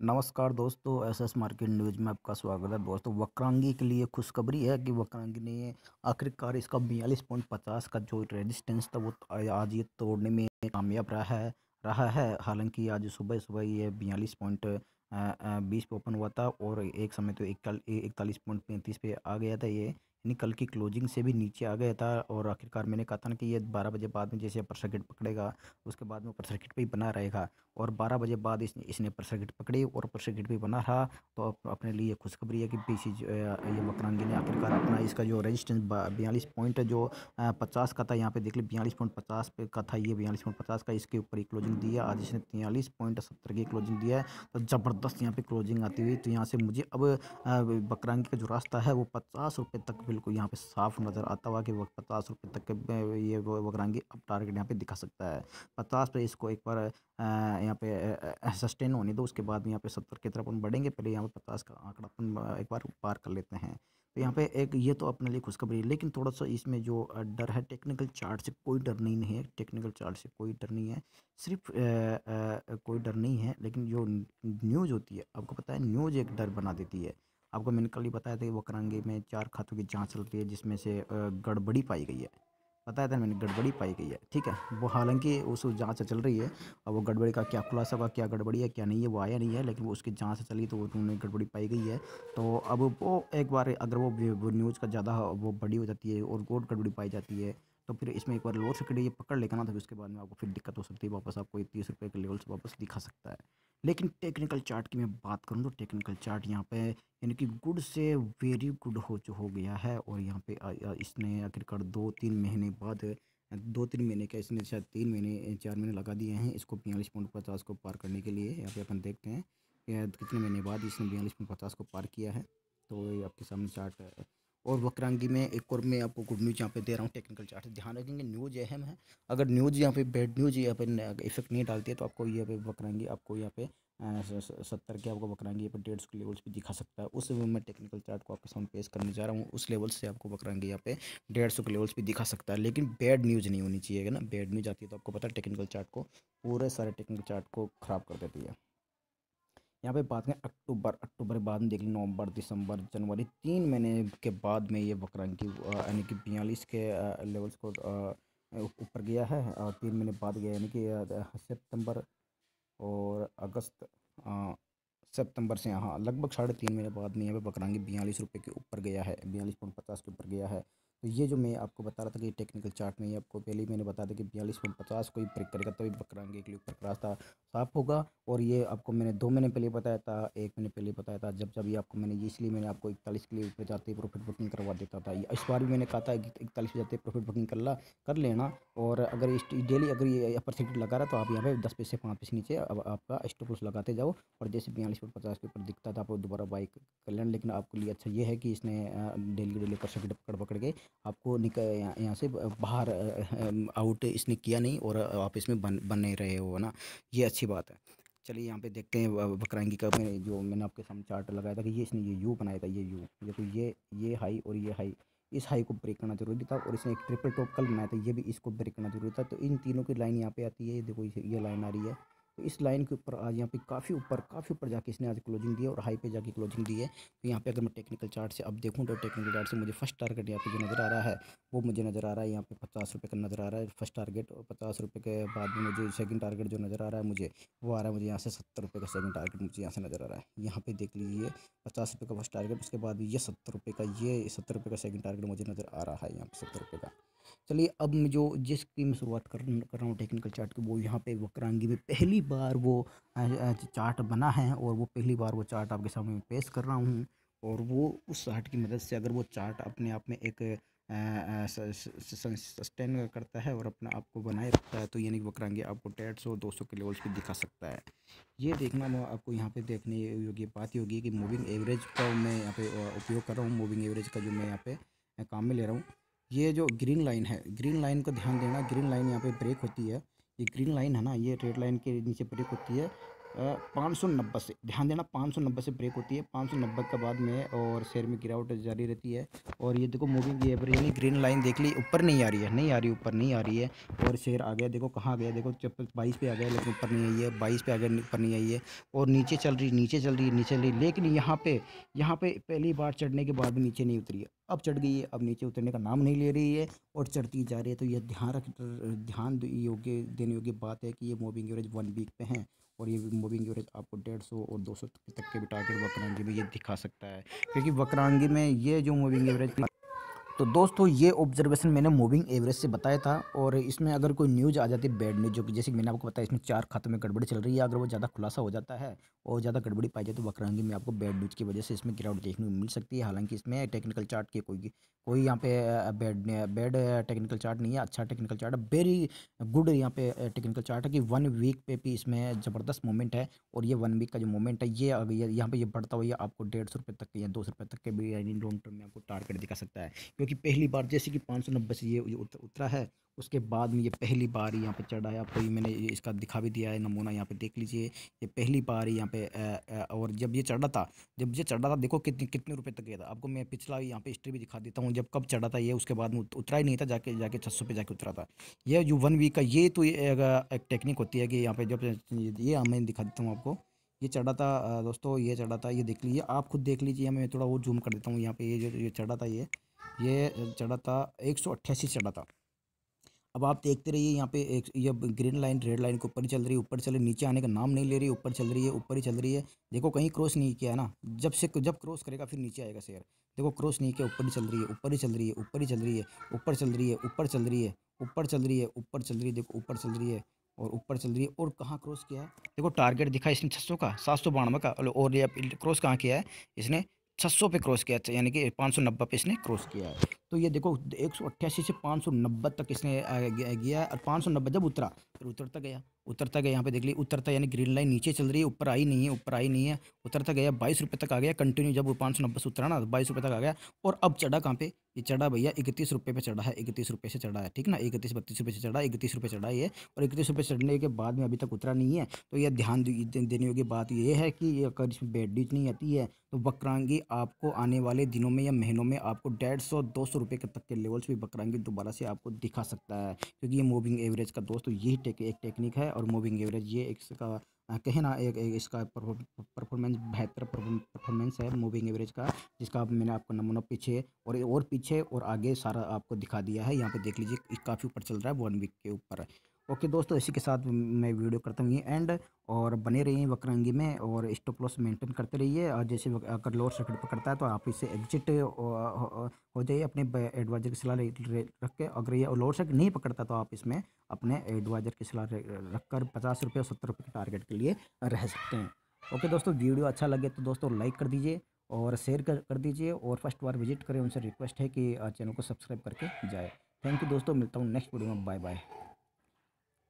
नमस्कार दोस्तों, SS market news में आपका स्वागत है। दोस्तों, वक्रांगी के लिए खुशखबरी है कि वक्रांगी ने आखिरकार इसका 42.50 का जो रेजिस्टेंस था वो आज ये तोड़ने में कामयाब रहा है। हालांकि आज सुबह सुबह ये 42.20 पे ओपन हुआ था और एक समय तो 41.35 पे आ गया था। ये यानी कल की क्लोजिंग से भी नीचे आ गया था और आखिरकार मैंने कहा था ना कि ये 12 बजे बाद में जैसे अपर सर्किट पकड़ेगा उसके बाद में अपर सर्किट पे ही बना रहेगा। और 12 बजे बाद इसने अपर सर्किट पकड़ी और अपर सर्किट भी बना रहा। तो अपने लिए खुशखबरी है कि ये वक्रांगी ने आखिरकार अपना इसका जो रेजिस्टेंस 42 पॉइंट जो 50 का था, यहाँ पे देख ली 42.50 पे का था, ये 42.50 का इसके ऊपर ही क्लोजिंग दी है। आज इसने 43.70 की क्लोजिंग दिया है। तो ज़बरदस्त यहाँ पे क्लोजिंग आती हुई, तो यहाँ से मुझे अब वक्रांगी का जो रास्ता है वो 50 रुपये तक बिल्कुल यहाँ पे साफ नज़र आता हुआ कि वो 50 रुपये तक ये वक्रांगी अब टारगेट यहाँ पे दिखा सकता है। 50 पे इसको एक बार यहाँ पे सस्टेन होने दो, उसके बाद में यहाँ पे 70 की तरफ हम बढ़ेंगे। पहले यहाँ पे 50 का आंकड़ा अपन एक बार पार कर लेते हैं। तो यहाँ पे एक ये तो अपने लिए खुशखबरी है, लेकिन थोड़ा सा इसमें जो डर है, टेक्निकल चार्ट से कोई डर नहीं है। टेक्निकल चार्ट से कोई डर नहीं है, सिर्फ कोई डर नहीं है, लेकिन जो न्यूज़ होती है, आपको पता है न्यूज़ एक डर बना देती है। आपको मैंने कल ही बताया था कि वक्रांगी में 4 खातों की जाँच चल रही है, जिसमें से गड़बड़ी पाई गई है। बताया था मैंने, गड़बड़ी पाई गई है, ठीक है। वो हालांकि उस जांच चल रही है। अब वो गड़बड़ी का क्या खुलासा हुआ, क्या गड़बड़ी है क्या नहीं है, वो आया नहीं है, लेकिन वो उसकी जांच चली तो उन्होंने गड़बड़ी पाई गई है। तो अब वो एक बार अगर वो न्यूज़ का ज़्यादा वो बड़ी हो जाती है और गड़बड़ी पाई जाती है, तो फिर इसमें एक बार लोअर सर्किट ये पकड़ लेगा ना, तो फिर उसके बाद में आपको फिर दिक्कत हो सकती है। वापस आपको ये 30 रुपये के लेवल से वापस दिखा सकता है। लेकिन टेक्निकल चार्ट की मैं बात करूँ तो टेक्निकल चार्ट यहाँ पे यानी कि गुड से वेरी गुड हो गया है। और यहाँ पे इसने आखिरकार 2-3 महीने बाद 2-3 महीने क्या, इसने शायद 3 महीने 4 महीने लगा दिए हैं इसको 42.50 को पार करने के लिए। यहाँ पे अपन देखते हैं कितने महीने बाद इसने 42.50 को पार किया है। तो ये आपके सामने चार्ट है। और वक्रांगी में एक और मैं आपको गुड न्यूज़ यहाँ पे दे रहा हूँ। टेक्निकल चार्ट से ध्यान रखेंगे, न्यूज़ अहम है। अगर न्यूज़ यहाँ पे बैड न्यूज़ यहाँ पे इफेक्ट नहीं डालती है तो आपको यहाँ पे वक्रांगी आपको यहाँ पे 70 के आपको वक्रांगी यहाँ पे 150 के लेवल्स पे दिखा सकता है। उस मैं टेक्निकल चार्ट को आपके सामने पेश करने जा रहा हूँ। उस लेवल से आपको वक्रांगी यहाँ पे 150 के लेवल्स पे दिखा सकता है, लेकिन बैड न्यूज़ नहीं होनी चाहिए ना। बैड न्यूज़ आती है तो आपको पता है टेक्निकल चार्ट को, पूरे सारे टेक्निकल चार्ट को ख़राब कर देती है। यहाँ पे बात करें अक्टूबर बाद में देख लीजिए, नवंबर दिसंबर जनवरी 3 महीने के बाद में ये वक्रांगी यानी कि 42 के लेवल्स को ऊपर गया है। 3 महीने बाद गया, यानी कि सितंबर और अगस्त, सितंबर से यहाँ लगभग 3.5 महीने बाद में यहाँ पे वक्रांगी 42 रुपये के ऊपर गया है, 42.50 के ऊपर गया है। तो ये जो मैं आपको बता रहा था कि टेक्निकल चार्ट में, ये आपको पहले ही मैंने बता दिया कि 42.50 को ही ब्रेक करेगा तभी वक्रांगी के लिए ऊपर का रास्ता साफ होगा। और ये आपको मैंने 2 महीने पहले बताया था, 1 महीने पहले बताया था। जब ये आपको मैंने ये, इसलिए मैंने आपको 41 के लिए ऊपर जाते ही प्रॉफिट बुकिंग करवा देता था। इस बार भी मैंने कहा था कि 41 पे जाते प्रॉफिट बुकिंग कर लेना। और अगर इस डेली अगर ये अपर सर्किट लगा रहा तो आप यहाँ पे 10 पैसे 5 पैसे नीचे अब आपका स्टॉप लॉस लगाते जाओ। और जैसे 42.50 के ऊपर दिखता था आपको दोबारा बाई कर लेना। लेकिन आपके लिए अच्छा ये है कि इसने डेली अपर सर्किट पकड़ पकड़ के आपको यहाँ से बाहर आउट इसने किया नहीं, और आप इसमें बन नहीं रहे हो ना, ये अच्छी बात है। चलिए यहाँ पे देखते हैं वक्रांगी का मैंने आपके सामने चार्ट लगाया था कि ये इसने ये यू बनाया था, ये तो ये हाई और ये हाई, इस हाई को ब्रेक करना जरूरी था। और इसने एक ट्रिपल टॉप कल बनाया था, ये भी इसको ब्रेक करना जरूरी था। तो इन तीनों की लाइन यहाँ पे आती है, देखो ये लाइन आ रही है। तो इस लाइन के ऊपर आज यहाँ पे काफ़ी ऊपर जाके इसने आज क्लोजिंग दी है और हाई पे जाके क्लोजिंग दी है। तो यहाँ पे अगर मैं टेक्निकल चार्ट से अब देखूँ तो टेक्निकल चार्ट से मुझे फर्स्ट टारगेट यहाँ पे जो नज़र आ रहा है वो मुझे नज़र आ रहा है यहाँ पे 50 रुपये का नज़र आ रहा है फर्स्ट टारगेट। और 50 रुपये के बाद में मुझे सेकंड टारगेट जो नज़र आ रहा है मुझे, वो आ रहा है मुझे यहाँ से 70 रुपये का सेकंड टारगेट मुझे यहाँ से नज़र आ रहा है। यहाँ पे देख लीजिए 50 रुपये का फर्स्ट टारगेट, उसके बाद ये 70 रुपये का, ये 70 रुपये का सेकंड टारगेट मुझे नज़र आ रहा है यहाँ पे 70 रुपये का। चलिए अब मैं जो जिसकी मैं शुरुआत कर रहा हूँ टेक्निकल चार्ट की, वो यहाँ पे वक्रांगी में पहली बार वो चार्ट बना है। और वो पहली बार वो चार्ट आपके सामने मैं पेश कर रहा हूँ। और वो उस चार्ट की मदद से अगर वो चार्ट अपने आप में एक सस्टेन करता है और अपना आपको बनाए रखता है, तो यानी कि वक्रांगी आपको 150-200 के लेवल्स पे दिखा सकता है। ये देखना मैं आपको यहाँ पे देखने योग्य बात ही होगी कि मूविंग एवरेज का मैं यहाँ पे उपयोग कर रहा हूँ। मूविंग एवरेज का जो मैं यहाँ पे काम में ले रहा हूँ, ये जो ग्रीन लाइन है, ग्रीन लाइन को ध्यान देना। ग्रीन लाइन यहाँ पे ब्रेक होती है, ये ग्रीन लाइन है ना, ये रेड लाइन के नीचे ब्रेक होती है। 590 से, ध्यान देना 590 से ब्रेक होती है। 590 के बाद में और शेयर में गिरावट जारी रहती है। और ये देखो मूविंग एवरेज यानी ग्रीन लाइन देख ली, ऊपर नहीं आ रही है, नहीं आ रही, ऊपर नहीं आ रही है। और शेयर आ गया, देखो कहाँ गया, देखो 22 पे आ गया लेकिन ऊपर नहीं आई है, 22 पे आ गया ऊपर नहीं आई है। और नीचे चल रही, नीचे चल रही, नीचे चल रही, लेकिन यहाँ पे पहली बार चढ़ने के बाद भी नीचे नहीं उतरी है। अब चढ़ गई है, अब नीचे उतरने का नाम नहीं ले रही है और चढ़ती जा रही है। तो ये ध्यान योग्य देने योग्य बात है कि ये मूविंग एवरेज 1 वीक पे है। और ये मूविंग एवरेज आपको 150 और 200 तक के भी टारगेट वक्रांगी में ये दिखा सकता है, क्योंकि वक्रांगी में ये जो मूविंग एवरेज। तो दोस्तों ये ऑब्जर्वेशन मैंने मूविंग एवरेज से बताया था। और इसमें अगर कोई न्यूज़ आ जाती है बैड न्यूज़, जो कि जैसे कि मैंने आपको बताया इसमें 4 खातों में गड़बड़ी चल रही है, अगर वो ज़्यादा खुलासा हो जाता है और ज़्यादा गड़बड़ी पाई जाए तो वक्रांगी में आपको बैड न्यूज़ की वजह से इसमें गिरावट देखने को मिल सकती है। हालांकि इसमें टेक्निकल चार्ट की कोई यहाँ पे बैड टेक्निकल चार्ट नहीं है, अच्छा टेक्निकल चार्ट है, वेरी गुड यहाँ पे टेक्निकल चार्ट है कि 1 वीक पे भी इसमें ज़बरदस्त मूवमेंट है। और ये 1 वीक का जो मूवमेंट है ये यहाँ पे ये बढ़ता हुआ आपको 150 रुपये तक के या 200 रुपये तक के भी यानी लॉन्ग टर्म में आपको टारगेट दिखा सकता है। क्योंकि पहली बार जैसे कि 590 से ये उतरा है, उसके बाद में ये पहली बार यहाँ पे चढ़ा है। आपको ये मैंने इसका दिखा भी दिया है नमूना, यहाँ पे देख लीजिए। ये पहली बार यहाँ पे और जब ये चढ़ा था देखो कितने कितने रुपए तक गया था। आपको मैं पिछला यहाँ पे हिस्ट्री भी दिखा देता हूँ, जब कब चढ़ा था ये, उसके बाद में उतरा ही नहीं था, जाके जाके 600 पे जाके उतरा था। ये जो 1 वीक का ये तो एक टेक्निक होती है कि यहाँ पे जब ये मैं दिखा देता हूँ आपको। ये चढ़ा था दोस्तों, ये चढ़ा था, ये देख लीजिए, आप खुद देख लीजिए। मैं थोड़ा और जूम कर देता हूँ यहाँ पे। ये चढ़ा था, ये चढ़ा था 188 चढ़ा था। अब आप देखते रहिए यहाँ पे एक ये ग्रीन लाइन रेड लाइन के ऊपर ही चल रही है, ऊपर चल रही, नीचे आने का नाम नहीं ले रही, ऊपर चल रही है, ऊपर ही चल रही है। देखो कहीं क्रॉस नहीं किया है ना, जब क्रॉस करेगा फिर नीचे आएगा शेयर। देखो क्रॉस नहीं किया, ऊपर ही चल रही है, ऊपर ही चल रही है, ऊपर ही चल रही है, ऊपर चल रही है, ऊपर चल रही है, ऊपर चल रही है, ऊपर चल रही है, देखो ऊपर चल रही है और ऊपर चल रही है। और कहाँ क्रॉस किया है, देखो टारगेट दिखा इसने 600 का, 792 का। और ये क्रॉस कहाँ किया है इसने, 600 पे क्रॉस किया, यानी कि 590 पे इसने क्रॉस किया है। तो ये देखो 188 से 590 तक इसने गया है। और 590 जब उतरा फिर उतरता गया, यहाँ पे देख ली उतरता, यानी ग्रीन लाइन नीचे चल रही है, ऊपर आई नहीं है, ऊपर आई नहीं है, उतरता गया 22 रुपये तक आ गया कंटिन्यू। जब वो 590 से उतरा ना 22 रुपये तक आ गया। और अब चढ़ा कहाँ पे, ये चढ़ा भैया 31 रुपये पे चढ़ा है, 31 रुपये से चढ़ा है, ठीक ना, 31-32 रुपये से चढ़ा, 31 रुपये चढ़ा है ये। और 31 रुपये चढ़ने के बाद में अभी तक उतरा नहीं है। तो यह ध्यान देने योग्य बात यह है कि अगर इसमें बैड न्यूज नहीं आती है तो वक्रांगी आपको आने वाले दिनों में या महीनों में आपको 150-200 रुपये के तक के लेवल्स भी वक्रांगी दोबारा से आपको दिखा सकता है। क्योंकि ये मूविंग एवरेज का दोस्तों यही एक टेक्निक है। और मूविंग एवरेज ये इसका कहे ना एक इसका परफॉर्मेंस बेहतर परफॉर्मेंस है मूविंग एवरेज का, जिसका मैंने आपको नमूना पीछे और पीछे और आगे सारा आपको दिखा दिया है। यहाँ पे देख लीजिए काफ़ी ऊपर चल रहा है, 1 वीक के ऊपर है। ओके दोस्तों, इसी के साथ मैं वीडियो करता हूँ ये एंड। और बने रहिए वक्रांगी में और स्टॉप लॉस मेंटेन करते रहिए। और जैसे अगर लोअर सर्किट पकड़ता है तो आप इससे एग्जिट हो जाइए अपने एडवाइजर की सलाह रख के। अगर ये लोअर सर्किट नहीं पकड़ता तो आप इसमें अपने एडवाइजर की सलाह रखकर 50 रुपये और 70 रुपये के टारगेट के लिए रह सकते हैं। ओके दोस्तों, वीडियो अच्छा लगे तो दोस्तों लाइक कर दीजिए और शेयर कर दीजिए। और फर्स्ट बार विजिट करें उनसे रिक्वेस्ट है कि चैनल को सब्सक्राइब करके जाए। थैंक यू दोस्तों, मिलता हूँ नेक्स्ट वीडियो में, बाय बाय।